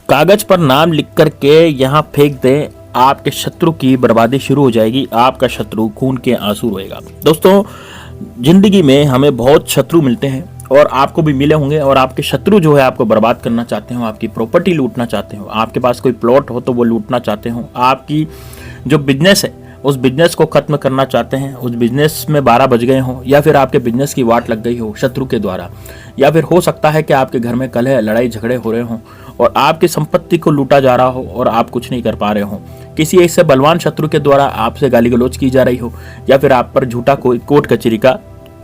कागज पर नाम लिख करके यहाँ फेंक दें, आपके शत्रु की बर्बादी शुरू हो जाएगी, आपका शत्रु खून के आंसू रोएगा। दोस्तों, जिंदगी में हमें बहुत शत्रु मिलते हैं और आपको भी मिले होंगे, और आपके शत्रु जो है आपको बर्बाद करना चाहते हो, आपकी प्रॉपर्टी लूटना चाहते हो, आपके पास कोई प्लॉट हो तो वो लूटना चाहते हो, आपकी जो बिजनेस है उस बिजनेस को खत्म करना चाहते हैं, उस बिजनेस में 12 बज गए हो, या फिर आपके बिजनेस की वाट लग गई हो शत्रु के द्वारा, या फिर हो सकता है कि आपके घर में कलह लड़ाई झगड़े हो रहे हों और आपकी संपत्ति को लूटा जा रहा हो और आप कुछ नहीं कर पा रहे हो, किसी ऐसे बलवान शत्रु के द्वारा आपसे गाली गलौज की जा रही हो, या फिर आप पर झूठा कोई कोर्ट कचहरी का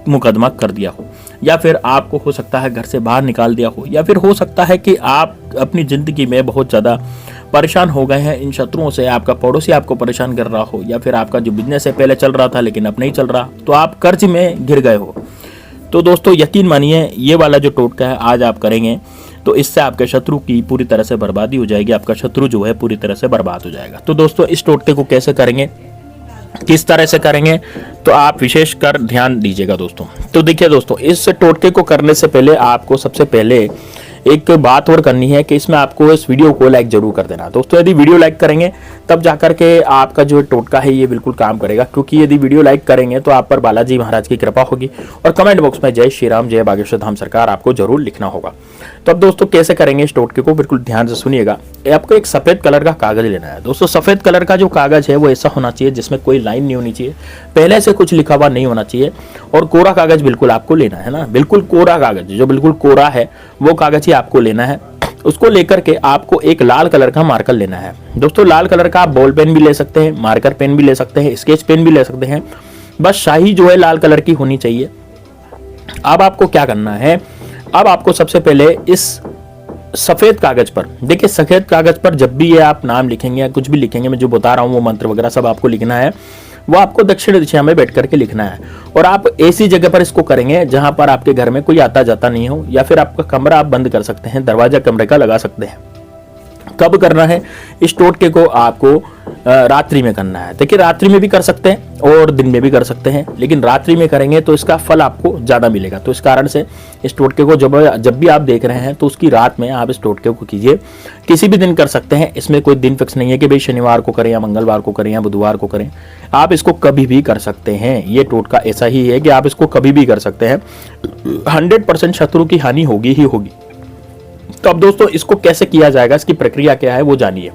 मुकदमा कर दिया हो, या फिर आपको हो सकता है घर से बाहर निकाल दिया हो, या फिर हो सकता है कि आप अपनी ज़िंदगी में बहुत ज़्यादा परेशान हो गए हैं इन शत्रुओं से, आपका पड़ोसी आपको परेशान कर रहा हो, या फिर आपका जो बिजनेस है पहले चल रहा था लेकिन अब नहीं चल रहा, तो आप कर्ज में घिर गए हो। तो दोस्तों, यकीन मानिए ये वाला जो टोटका है आज आप करेंगे तो इससे आपके शत्रु की पूरी तरह से बर्बादी हो जाएगी, आपका शत्रु जो है पूरी तरह से बर्बाद हो जाएगा। तो दोस्तों, इस टोटके को कैसे करेंगे, किस तरह से करेंगे, तो आप विशेष कर ध्यान दीजिएगा दोस्तों। तो देखिए दोस्तों, इस टोटके को करने से पहले आपको सबसे पहले एक बात और करनी है कि इसमें आपको इस वीडियो को लाइक जरूर कर देना दोस्तों। यदि वीडियो लाइक करेंगे तब जाकर के आपका जो टोटका है ये बिल्कुल काम करेगा, क्योंकि यदि वीडियो लाइक करेंगे तो आप पर बालाजी महाराज की कृपा होगी, और कमेंट बॉक्स में जय श्री राम जय बागेश्वर धाम सरकार आपको जरूर लिखना होगा। तो अब दोस्तों, कैसे करेंगे इस टोटके को, बिल्कुल ध्यान से सुनिएगा। आपको एक सफेद कलर का कागज लेना है दोस्तों। सफेद कलर का जो कागज है वो ऐसा होना चाहिए जिसमें कोई लाइन नहीं होनी चाहिए, पहले से कुछ लिखा हुआ नहीं होना चाहिए, और कोरा कागज बिल्कुल आपको लेना है ना, बिल्कुल कोरा कागज, जो बिल्कुल कोरा है वो कागज ही आपको लेना है। उसको लेकर के आपको एक लाल कलर का मार्कर लेना है दोस्तों। लाल कलर का आप बॉल पेन भी ले सकते हैं, मार्कर पेन भी ले सकते हैं, स्केच पेन भी ले सकते हैं, बस शाही जो है लाल कलर की होनी चाहिए। अब आपको क्या करना है, अब आपको सबसे पहले इस सफेद कागज पर, देखिए सफेद कागज पर जब भी ये आप नाम लिखेंगे या कुछ भी लिखेंगे, मैं जो बता रहा हूँ वो मंत्र वगैरह सब आपको लिखना है, वो आपको दक्षिण दिशा में बैठ करके लिखना है। और आप ऐसी जगह पर इसको करेंगे जहां पर आपके घर में कोई आता जाता नहीं हो, या फिर आपका कमरा आप बंद कर सकते हैं, दरवाजा कमरे का लगा सकते हैं। कब करना है इस टोटके को, आपको रात्रि में करना है। देखिए, रात्रि में भी कर सकते हैं और दिन में भी कर सकते हैं, लेकिन रात्रि में करेंगे तो इसका फल आपको ज्यादा मिलेगा। तो इस कारण से इस टोटके को जब भी आप देख रहे हैं तो उसकी रात में आप इस टोटके को कीजिए। किसी भी दिन कर सकते हैं, इसमें कोई दिन फिक्स नहीं है कि भाई शनिवार को करें या मंगलवार को करें या बुधवार को करें, आप इसको कभी भी कर सकते हैं। ये टोटका ऐसा ही है कि आप इसको कभी भी कर सकते हैं, 100% शत्रु की हानि होगी ही होगी। तो अब दोस्तों, इसको कैसे किया जाएगा, इसकी प्रक्रिया क्या है वो जानिए।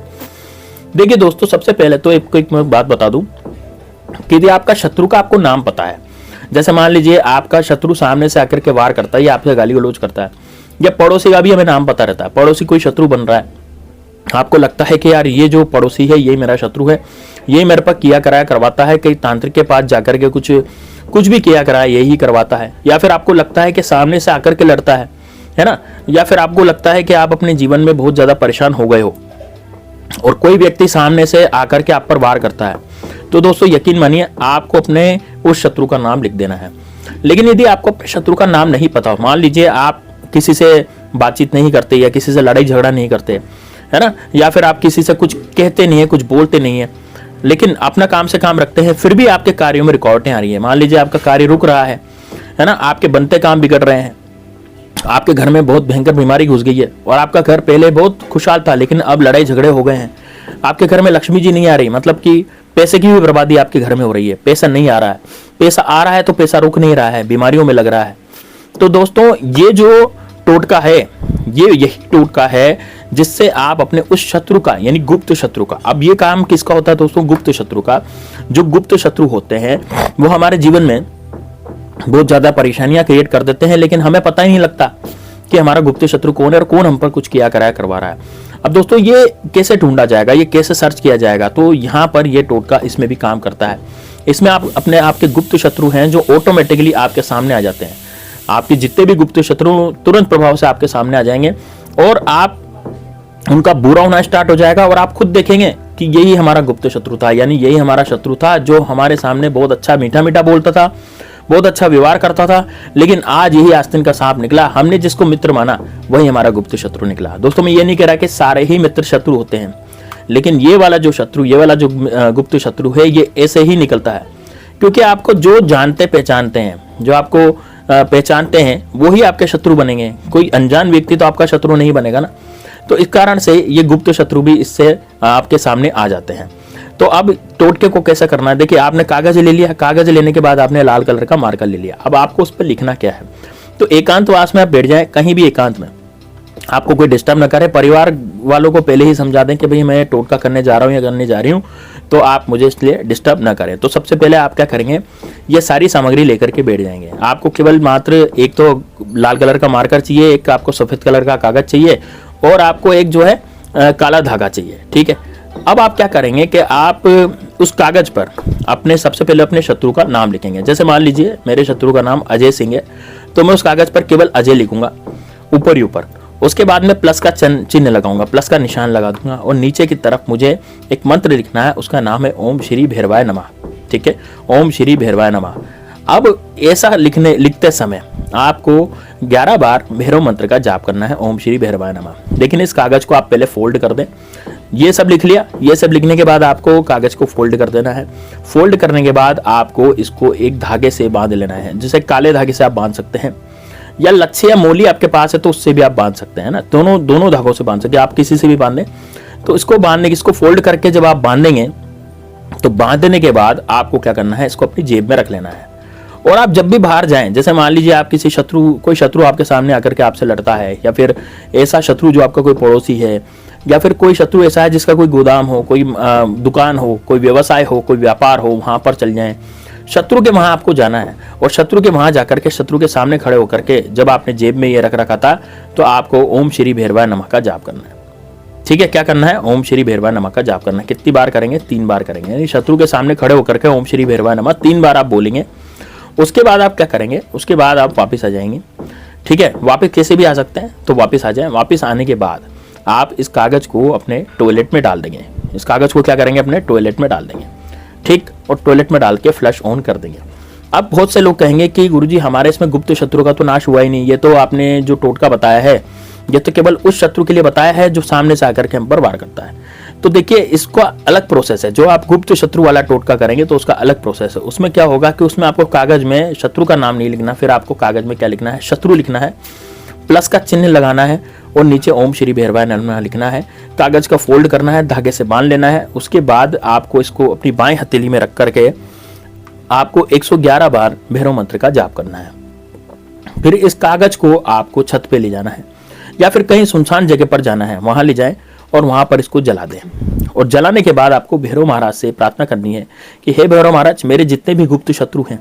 देखिए दोस्तों, सबसे पहले तो एक बात बता दूं कि यदि आपका शत्रु का आपको नाम पता है, जैसे मान लीजिए आपका शत्रु सामने से आकर के वार करता है या आपसे गाली गलौज करता है, या पड़ोसी का भी हमें नाम पता रहता है, पड़ोसी कोई शत्रु बन रहा है, आपको लगता है कि यार ये जो पड़ोसी है ये मेरा शत्रु है, ये मेरे पर किया कराया करवाता है, कई तांत्रिक के पास जाकर के कुछ भी किया कराया यही करवाता है, या फिर आपको लगता है कि सामने से आकर के लड़ता है ना, या फिर आपको लगता है कि आप अपने जीवन में बहुत ज्यादा परेशान हो गए हो और कोई व्यक्ति सामने से आकर के आप पर वार करता है, तो दोस्तों यकीन मानिए आपको अपने उस शत्रु का नाम लिख देना है। लेकिन यदि आपको अपने शत्रु का नाम नहीं पता हो, मान लीजिए आप किसी से बातचीत नहीं करते या किसी से लड़ाई झगड़ा नहीं करते, है ना, या फिर आप किसी से कुछ कहते नहीं है, कुछ बोलते नहीं है, लेकिन अपना काम से काम रखते हैं, फिर भी आपके कार्यों में रुकावटें आ रही है। मान लीजिए आपका कार्य रुक रहा है ना, आपके बनते काम बिगड़ रहे हैं, आपके घर में बहुत भयंकर बीमारी घुस गई है, और आपका घर पहले बहुत खुशहाल था लेकिन अब लड़ाई झगड़े हो गए हैं, आपके घर में लक्ष्मी जी नहीं आ रही, मतलब कि पैसे की भी बर्बादी आपके घर में हो रही है, पैसा नहीं आ रहा है, पैसा आ रहा है तो पैसा रुक नहीं रहा है, बीमारियों में लग रहा है। तो दोस्तों, ये जो टोटका है ये यही टोटका है जिससे आप अपने उस शत्रु का, यानी गुप्त शत्रु का, अब ये काम किसका होता है दोस्तों, गुप्त शत्रु का। जो गुप्त शत्रु होते हैं वो हमारे जीवन में बहुत ज्यादा परेशानियां क्रिएट कर देते हैं, लेकिन हमें पता ही नहीं लगता कि हमारा गुप्त शत्रु कौन है और कौन हम पर कुछ किया कराया करवा रहा है। अब दोस्तों, ये कैसे ढूंढा जाएगा, ये कैसे सर्च किया जाएगा, तो यहाँ पर ये टोटका इसमें भी काम करता है। इसमें आप अपने आपके गुप्त शत्रु हैं जो ऑटोमेटिकली आपके सामने आ जाते हैं, आपके जितने भी गुप्त शत्रु तुरंत प्रभाव से आपके सामने आ जाएंगे, और आप उनका बुरा होना स्टार्ट हो जाएगा, और आप खुद देखेंगे कि यही हमारा गुप्त शत्रु था, यानी यही हमारा शत्रु था जो हमारे सामने बहुत अच्छा मीठा मीठा बोलता था, बहुत अच्छा व्यवहार करता था, लेकिन आज यही आस्तीन का सांप निकला, हमने जिसको मित्र माना वही हमारा गुप्त शत्रु निकला। दोस्तों, मैं ये नहीं कह रहा कि सारे ही मित्र शत्रु होते हैं, लेकिन ये वाला जो शत्रु, ये वाला जो गुप्त शत्रु है, ये ऐसे ही निकलता है, क्योंकि आपको जो जानते पहचानते हैं, जो आपको पहचानते हैं, वही आपके शत्रु बनेंगे। कोई अनजान व्यक्ति तो आपका शत्रु नहीं बनेगा ना। तो इस कारण से ये गुप्त शत्रु भी इससे आपके सामने आ जाते हैं। तो अब टोटके को कैसे करना है, देखिए आपने कागज ले लिया, कागज लेने के बाद आपने लाल कलर का मार्कर ले लिया। अब आपको उस पर लिखना क्या है, तो एकांतवास में आप बैठ जाएं, कहीं भी एकांत में, आपको कोई डिस्टर्ब ना करे। परिवार वालों को पहले ही समझा दें कि भाई मैं टोटका करने जा रहा हूँ या करने जा रही हूँ, तो आप मुझे इसलिए डिस्टर्ब ना करें। तो सबसे पहले आप क्या करेंगे, ये सारी सामग्री लेकर के बैठ जाएंगे। आपको केवल मात्र एक तो लाल कलर का मार्कर चाहिए, एक आपको सफेद कलर का कागज चाहिए, और आपको एक जो है काला धागा चाहिए, ठीक है। अब आप क्या करेंगे कि आप उस कागज पर अपने सबसे पहले अपने शत्रु का नाम लिखेंगे। जैसे मान लीजिए मेरे शत्रु का नाम अजय सिंह है, तो मैं उस कागज पर केवल अजय लिखूंगा ऊपर ही ऊपर। उसके बाद में प्लस का चिन्ह लगाऊंगा, प्लस का निशान लगा दूंगा, और नीचे की तरफ मुझे एक मंत्र लिखना है, उसका नाम है ओम श्री भैरवाय नमः, ठीक है, ओम श्री भैरवाय नमः। अब ऐसा लिखते समय आपको 11 बार भैरव मंत्र का जाप करना है, ओम श्री भैरवाय नमः। लेकिन इस कागज को आप पहले फोल्ड कर दें। ये सब लिख लिया, ये सब लिखने के बाद आपको कागज को फोल्ड कर देना है। फोल्ड करने के बाद आपको इसको एक धागे से बांध लेना है, जैसे काले धागे से आप बांध सकते हैं, या लच्छे या मोली आपके पास है तो उससे भी आप बांध सकते हैं ना, दोनों धागों से बांध सकते हैं, आप किसी से भी बांधें। तो इसको फोल्ड करके जब आप बांधेंगे, तो बांधने के बाद आपको क्या करना है, इसको अपनी जेब में रख लेना है। और आप जब भी बाहर जाएं, जैसे मान लीजिए आप कोई शत्रु आपके सामने आकर के आपसे लड़ता है, या फिर ऐसा शत्रु जो आपका कोई पड़ोसी है, या फिर कोई शत्रु ऐसा है जिसका कोई गोदाम हो, कोई दुकान हो, कोई व्यवसाय हो, कोई व्यापार हो, वहां पर चल जाएं। शत्रु के वहां आपको जाना है, और शत्रु के वहां जाकर के शत्रु के सामने खड़े होकर के जब आपने जेब में ये रख रखा था, तो आपको ओम श्री भैरवाय नमः का जाप करना है, ठीक है। क्या करना है, ओम श्री भैरवाय नमः का जाप करना है। कितनी बार करेंगे, 3 बार करेंगे, यानी शत्रु के सामने खड़े होकर के ओम श्री भैरवाय नमः 3 बार आप बोलेंगे। उसके बाद आप क्या करेंगे, उसके बाद आप वापस आ जाएंगे, ठीक है। वापस कैसे भी आ सकते हैं, तो वापस आ जाएं। वापस आने के बाद आप इस कागज को अपने टॉयलेट में डाल देंगे। इस कागज को क्या करेंगे, अपने टॉयलेट में डाल देंगे, ठीक, और टॉयलेट में डाल के फ्लश ऑन कर देंगे। अब बहुत से लोग कहेंगे कि गुरुजी हमारे इसमें गुप्त शत्रु का तो नाश हुआ ही नहीं, ये तो आपने जो टोटका बताया है ये तो केवल उस शत्रु के लिए बताया है जो सामने से आकर के हम पर वार करता है। तो देखिए इसका अलग प्रोसेस है, जो आप गुप्त शत्रु वाला टोटका करेंगे तो उसका अलग प्रोसेस है। उसमें क्या होगा कि उसमें आपको कागज में शत्रु का नाम नहीं लिखना, फिर आपको कागज में क्या लिखना है, शत्रु लिखना है, प्लस का चिन्ह लगाना है, और नीचे ओम श्री भैरवाय नमः लिखना है। कागज का फोल्ड करना है, धागे से बांध लेना है। उसके बाद आपको इसको अपनी बाएं हथेली में रख करके आपको 111 बार भैरव मंत्र का जाप करना है। फिर इस कागज को आपको छत पे ले जाना है, या फिर कहीं सुनसान जगह पर जाना है, वहां ले जाएं और वहां पर इसको जला दें। और जलाने के बाद आपको भैरव महाराज से प्रार्थना करनी है कि हे भैरव महाराज, मेरे जितने भी गुप्त शत्रु हैं,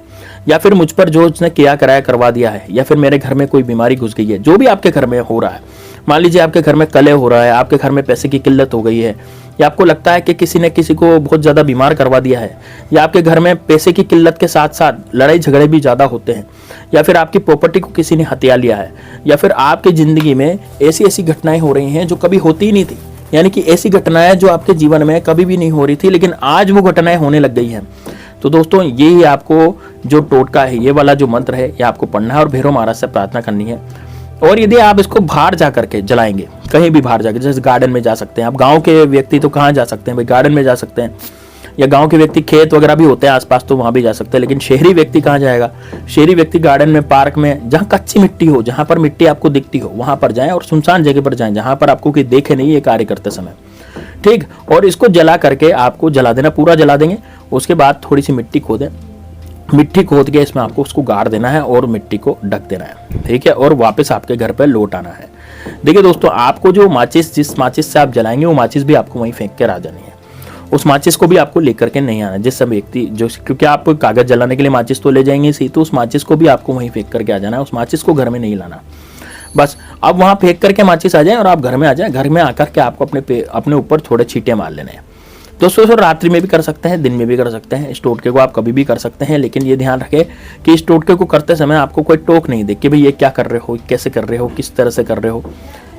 या फिर मुझ पर जो उसने किया कराया करवा दिया है, या फिर मेरे घर में कोई बीमारी घुस गई है, जो भी आपके घर में हो रहा है, मान लीजिए आपके घर में कलह हो रहा है, आपके घर में पैसे की किल्लत हो गई है, या आपको लगता है कि किसी ने किसी को बहुत ज्यादा बीमार करवा दिया है, या आपके घर में पैसे की किल्लत के साथ साथ लड़ाई झगड़े भी ज्यादा होते हैं, या फिर आपकी प्रॉपर्टी को किसी ने हत्या लिया है, या फिर आपकी जिंदगी में ऐसी ऐसी घटनाएं हो रही हैं जो कभी होती ही नहीं थी, यानी कि ऐसी घटनाएं जो आपके जीवन में कभी भी नहीं हो रही थी लेकिन आज वो घटनाएं होने लग गई हैं। तो दोस्तों यही आपको जो टोटका है, ये वाला जो मंत्र है, ये आपको पढ़ना है और भैरव महाराज से प्रार्थना करनी है। और यदि आप इसको बाहर जा करके जलाएंगे, कहीं भी बाहर जाकर, जैसे गार्डन में जा सकते हैं आप, गांव के व्यक्ति तो कहाँ जा सकते हैं भाई, गार्डन में जा सकते हैं, या गांव के व्यक्ति खेत वगैरह भी होते हैं आसपास तो वहां भी जा सकते हैं, लेकिन शहरी व्यक्ति कहाँ जाएगा, शहरी व्यक्ति गार्डन में, पार्क में, जहाँ कच्ची मिट्टी हो, जहां पर मिट्टी आपको दिखती हो वहां पर जाएं, और सुनसान जगह पर जाएं जहां पर आपको कोई देखे नहीं ये कार्य करते समय, ठीक। और इसको जला करके आपको जला देना, पूरा जला देंगे। उसके बाद थोड़ी सी मिट्टी खोदें, मिट्टी खोद के इसमें आपको उसको गाड़ देना है और मिट्टी को ढक देना है, ठीक है, और वापस आपके घर पर लौट आना है। देखिए दोस्तों, आपको जो माचिस, जिस माचिस से आप जलाएंगे वो माचिस भी आपको वहीं फेंक कर आ जानी है, उस माचिस को भी आपको लेकर के नहीं आना। जिस सब व्यक्ति जो, क्योंकि आप कागज जलाने के लिए माचिस तो ले जाएंगे सही, तो उस माचिस को भी आपको वहीं फेंक करके आ जाना है, उस माचिस को घर में नहीं लाना। बस अब वहां फेंक करके माचिस आ जाए और आप घर में आ जाए। घर में आकर के आपको अपने ऊपर थोड़े छींटे मार लेने हैं। दोस्तों रात्रि में भी कर सकते हैं, दिन में भी कर सकते हैं, इस टोटके को आप कभी भी कर सकते हैं, लेकिन ये ध्यान रखें कि इस टोटके को करते समय आपको कोई टोक नहीं दे कि भाई ये क्या कर रहे हो, कैसे कर रहे हो, किस तरह से कर रहे हो,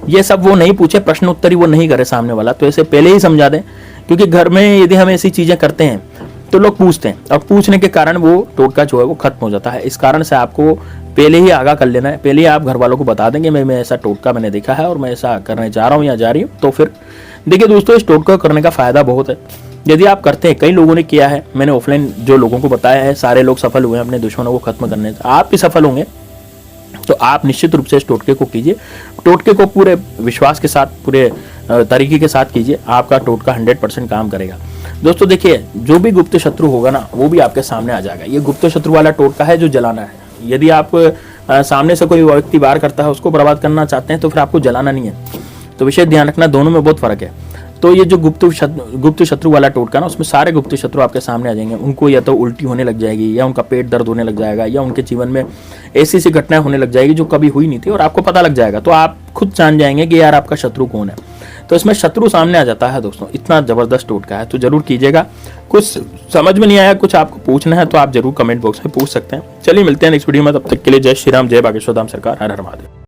ये सब वो नहीं पूछे, प्रश्न उत्तर ही वो नहीं करे सामने वाला। तो ऐसे पहले ही समझा दें, क्योंकि घर में यदि हम ऐसी चीजें करते हैं तो लोग पूछते हैं, और पूछने के कारण वो टोटका जो है वो खत्म हो जाता है। इस कारण से आपको पहले ही आगाह कर लेना है, पहले ही आप घर वालों को बता देंगे मैं ऐसा टोटका मैंने देखा है और मैं ऐसा करने जा रहा हूँ या जा रही हूँ। तो फिर देखिए दोस्तों, इस टोटका करने का फायदा बहुत है यदि आप करते हैं। कई लोगों ने किया है, मैंने ऑफलाइन जो लोगों को बताया है, सारे लोग सफल हुए हैं अपने दुश्मनों को खत्म करने से। आप भी सफल होंगे, तो आप निश्चित रूप से इस टोटके को कीजिए। टोटके को पूरे विश्वास के साथ, पूरे तरीके के साथ कीजिए, आपका टोटका 100% काम करेगा। दोस्तों देखिए, जो भी गुप्त शत्रु होगा ना, वो भी आपके सामने आ जाएगा। ये गुप्त शत्रु वाला टोटका है जो जलाना है। यदि आप सामने से कोई व्यक्ति वार करता है, उसको बर्बाद करना चाहते हैं, तो फिर आपको जलाना नहीं है। तो विशेष ध्यान रखना, दोनों में बहुत फर्क है। तो ये जो गुप्त शत्रु वाला टोटका ना, उसमें सारे गुप्त शत्रु आपके सामने आ जाएंगे। उनको या तो उल्टी होने लग जाएगी, या उनका पेट दर्द होने लग जाएगा, या उनके जीवन में ऐसी सी घटनाएं होने लग जाएगी जो कभी हुई नहीं थी, और आपको पता लग जाएगा। तो आप खुद जान जाएंगे कि यार आपका शत्रु कौन है। तो इसमें शत्रु सामने आ जाता है दोस्तों। इतना जबरदस्त टोटका है, तो जरूर कीजिएगा। कुछ समझ में नहीं आया, कुछ आपको पूछना है, तो आप जरूर कमेंट बॉक्स में पूछ सकते हैं। चलिए मिलते हैं नेक्स्ट वीडियो में, तब तक के लिए जय श्री राम, जय बागेश्वर धाम सरकार, हर हर महादेव।